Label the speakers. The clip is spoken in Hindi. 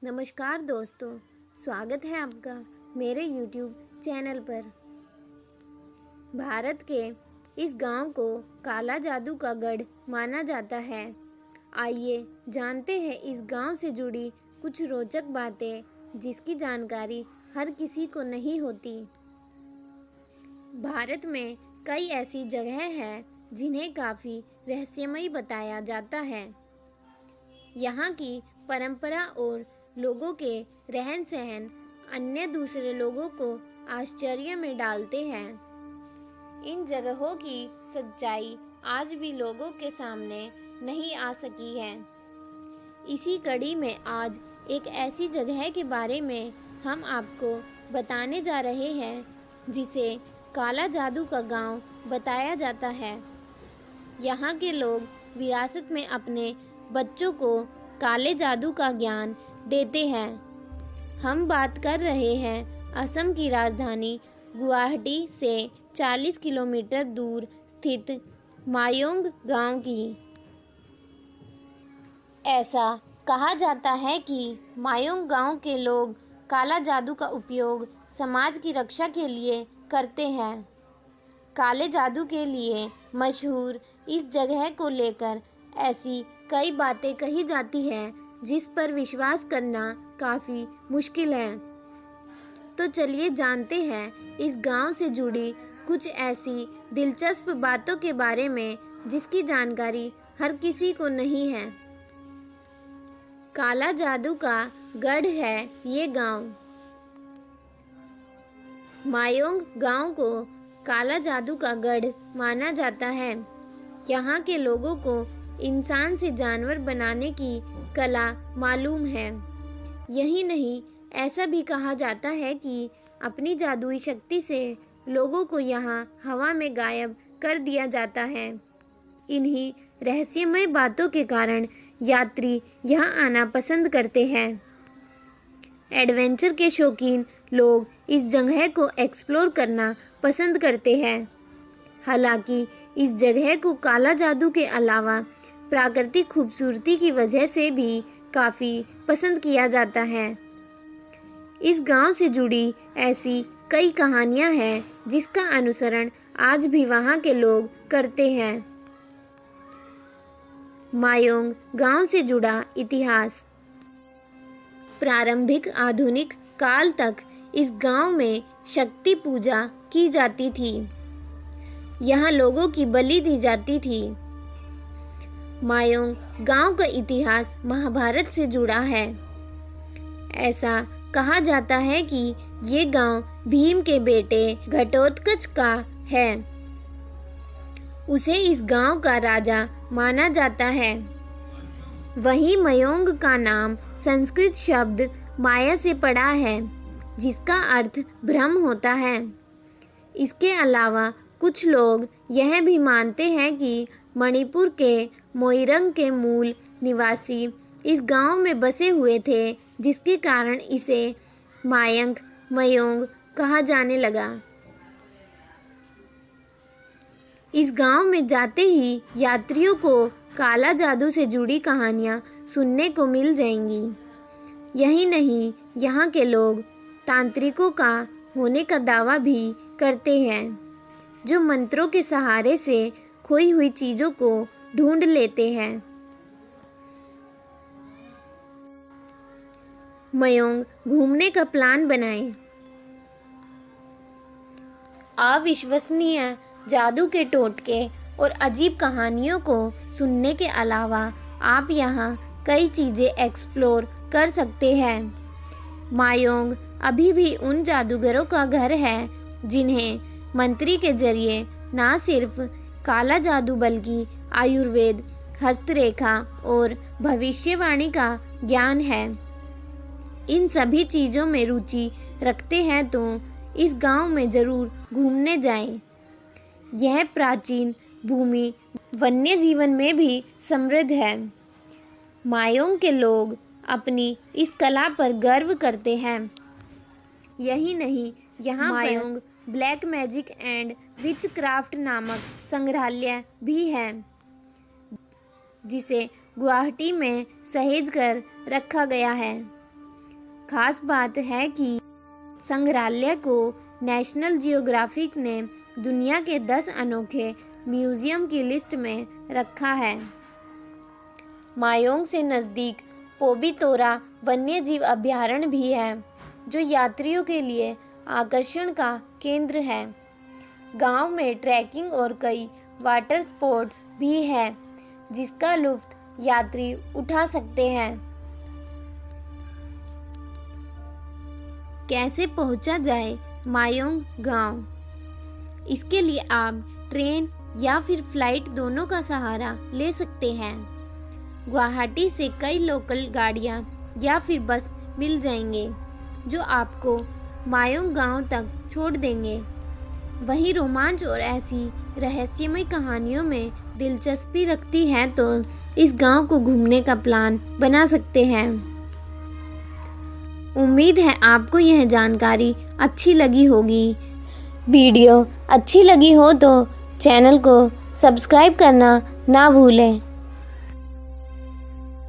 Speaker 1: नमस्कार दोस्तों, स्वागत है आपका मेरे YouTube चैनल पर। भारत के इस गांव को काला जादू का गढ़ माना जाता है। आइए जानते हैं इस गांव से जुड़ी कुछ रोचक बातें जिसकी जानकारी हर किसी को नहीं होती। भारत में कई ऐसी जगह हैं जिन्हें काफ़ी रहस्यमयी बताया जाता है। यहाँ की परंपरा और लोगों के रहन सहन अन्य दूसरे लोगों को आश्चर्य में डालते हैं। इन जगहों की सच्चाई आज भी लोगों के सामने नहीं आ सकी है। इसी कड़ी में आज एक ऐसी जगह के बारे में हम आपको बताने जा रहे हैं जिसे काला जादू का गांव बताया जाता है। यहाँ के लोग विरासत में अपने बच्चों को काले जादू का ज्ञान देते हैं। हम बात कर रहे हैं असम की राजधानी गुवाहाटी से 40 किलोमीटर दूर स्थित मायोंग गांव की। ऐसा कहा जाता है कि मायोंग गांव के लोग काला जादू का उपयोग समाज की रक्षा के लिए करते हैं। काले जादू के लिए मशहूर इस जगह को लेकर ऐसी कई बातें कही जाती हैं जिस पर विश्वास करना काफ़ी मुश्किल है। तो चलिए जानते हैं इस गांव से जुड़ी कुछ ऐसी दिलचस्प बातों के बारे में जिसकी जानकारी हर किसी को नहीं है। काला जादू का गढ़ है ये गांव। मायोंग गांव को काला जादू का गढ़ माना जाता है। यहाँ के लोगों को इंसान से जानवर बनाने की कला मालूम है। यही नहीं, ऐसा भी कहा जाता है कि अपनी जादुई शक्ति से लोगों को यहाँ हवा में गायब कर दिया जाता है। इन्हीं रहस्यमय बातों के कारण यात्री यहाँ आना पसंद करते हैं। एडवेंचर के शौकीन लोग इस जगह को एक्सप्लोर करना पसंद करते हैं। हालांकि इस जगह को काला जादू के अलावा प्राकृतिक खूबसूरती की वजह से भी काफ़ी पसंद किया जाता है। इस गांव से जुड़ी ऐसी कई कहानियां हैं जिसका अनुसरण आज भी वहां के लोग करते हैं। मायोंग गांव से जुड़ा इतिहास। प्रारंभिक आधुनिक काल तक इस गांव में शक्ति पूजा की जाती थी। यहाँ लोगों की बलि दी जाती थी। मायोंग गांव का इतिहास महाभारत से जुड़ा है। ऐसा कहा जाता है कि ये गांव भीम के बेटे घटोत्कच का है। उसे इस गांव का राजा माना जाता है। वहीं मयोंग का नाम संस्कृत शब्द माया से पड़ा है जिसका अर्थ भ्रम होता है। इसके अलावा कुछ लोग यह भी मानते हैं कि मणिपुर के मोइरंग के मूल निवासी इस गांव में बसे हुए थे, जिसके कारण इसे मायंग मयोंग कहा जाने लगा। इस गांव में जाते ही यात्रियों को काला जादू से जुड़ी कहानियां सुनने को मिल जाएंगी। यही नहीं, यहाँ के लोग तांत्रिकों का होने का दावा भी करते हैं, जो मंत्रों के सहारे से खोई हुई चीजों को ढूंढ लेते हैं। मयोंग घूमने का प्लान बनाएं। अविश्वसनीय जादू के टोटके और अजीब कहानियों को सुनने के अलावा आप यहाँ कई चीजें एक्सप्लोर कर सकते हैं। मायोंग अभी भी उन जादूगरों का घर है जिन्हें मंत्री के जरिए ना सिर्फ काला जादू बल्कि आयुर्वेद, हस्तरेखा और भविष्यवाणी का ज्ञान है। इन सभी चीज़ों में रुचि रखते हैं तो इस गांव में ज़रूर घूमने जाएं। यह प्राचीन भूमि वन्य जीवन में भी समृद्ध है। मायोंग के लोग अपनी इस कला पर गर्व करते हैं। यही नहीं, यहाँ Mayong black magic and which craft नामक संग्रहालय भी है जिसे गुवाहाटी में सहेज कर रखा गया है। खास बात है कि संग्रहालय को नेशनल जियोग्राफिक ने दुनिया के 10 अनोखे म्यूजियम की लिस्ट में रखा है। मायोंग से नज़दीक पोबितोरा वन्यजीव अभयारण्य भी है, जो यात्रियों के लिए आकर्षण का केंद्र है। गांव में ट्रैकिंग और कई वाटर स्पोर्ट्स भी है, जिसका लुत्फ यात्री उठा सकते हैं। कैसे पहुंचा जाए मायोंग गांव? इसके लिए आप ट्रेन या फिर फ्लाइट दोनों का सहारा ले सकते हैं। गुवाहाटी से कई लोकल गाड़ियां या फिर बस मिल जाएंगे, जो आपको मायोंग गांव तक छोड़ देंगे। वहीं रोमांच और ऐसी रहस्यमय कहानियों में दिलचस्पी रखती हैं तो इस गांव को घूमने का प्लान बना सकते हैं। उम्मीद है आपको यह जानकारी अच्छी लगी होगी। वीडियो अच्छी लगी हो तो चैनल को सब्सक्राइब करना ना भूलें।